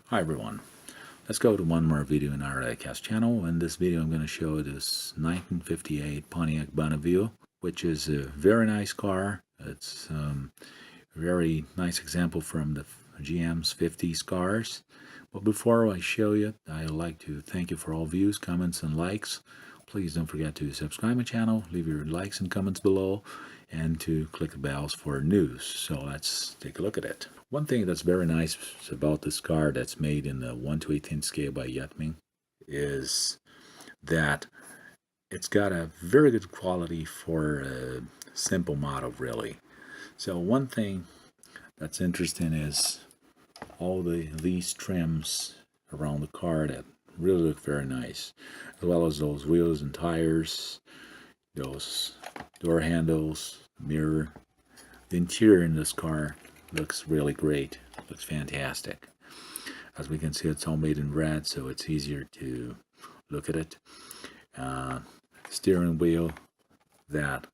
Hi everyone, let's go to one more video in our Diecast channel. In this video I'm going to show this 1958 Pontiac Bonneville, which is a very nice car. It's a very nice example from the GM's 50s cars. But before I show you, I'd like to thank you for all views, comments, and likes. Please don't forget to subscribe my channel, leave your likes and comments below, and to click the bells for news. So let's take a look at it. One thing that's very nice about this car that's made in the 1/18 scale by Yatming is that it's got a very good quality for a simple model, really. So one thing that's interesting is all these trims around the car that really look very nice, as well as those wheels and tires, those door handles, mirror. The interior in this car looks really great, looks fantastic. As we can see, it's all made in red, so it's easier to look at it. Steering wheel that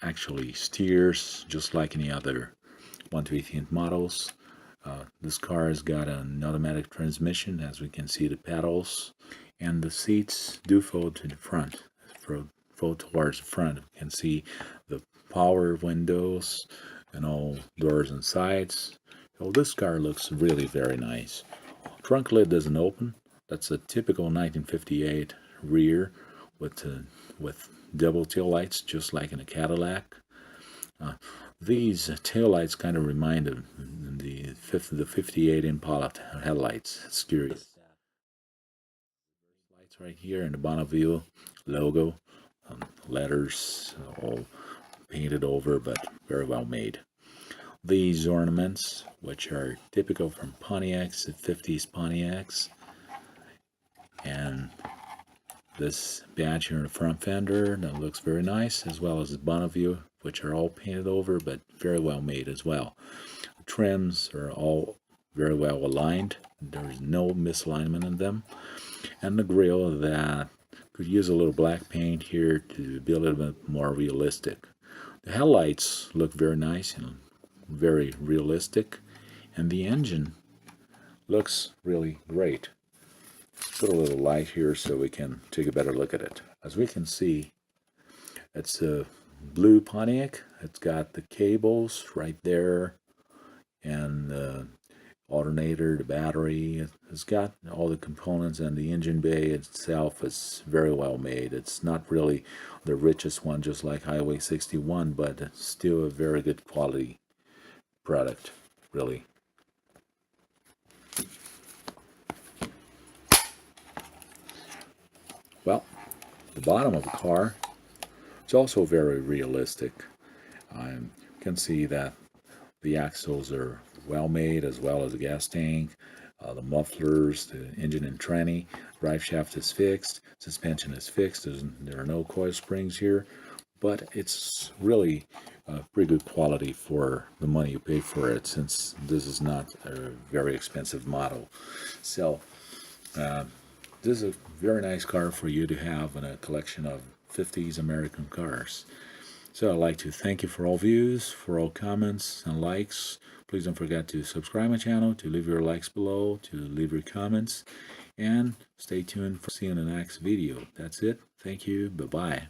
actually steers just like any other 1/18 models. This car has got an automatic transmission, as we can see the pedals, and the seats do fold to the front, fold towards the front. You can see the power windows and all doors and sides. So this car looks really very nice. Trunk lid doesn't open. That's a typical 1958 rear with double tail lights, just like in a Cadillac. These tail lights kind of remind of the 58 Impala headlights. It's curious. Lights right here in the Bonneville logo, letters all painted over, but very well made. These ornaments, which are typical from Pontiacs, the 50s Pontiacs, and this badge here in the front fender that looks very nice, as well as the Bonneville, which are all painted over, but very well made as well. The trims are all very well aligned. There's no misalignment in them. And the grille that could use a little black paint here to be a little bit more realistic. The headlights look very nice and very realistic, and the engine looks really great. Put a little light here so we can take a better look at it. As we can see, it's a blue Pontiac. It's got the cables right there, and the alternator, the battery. It's got all the components, and the engine bay itself is very well made. It's not really the richest one, just like Highway 61, but it's still a very good quality product, really. Well, the bottom of the car, it's also very realistic. You can see that the axles are well made, as well as the gas tank, the mufflers, the engine and tranny. Drive shaft is fixed, suspension is fixed. There are no coil springs here, but it's really pretty good quality for the money you pay for it, since this is not a very expensive model. So this is a very nice car for you to have in a collection of 50s American cars. So I'd like to thank you for all views, for all comments and likes. Please don't forget to subscribe my channel, to leave your likes below, to leave your comments, and stay tuned for seeing the next video. That's it. Thank you. Bye-bye.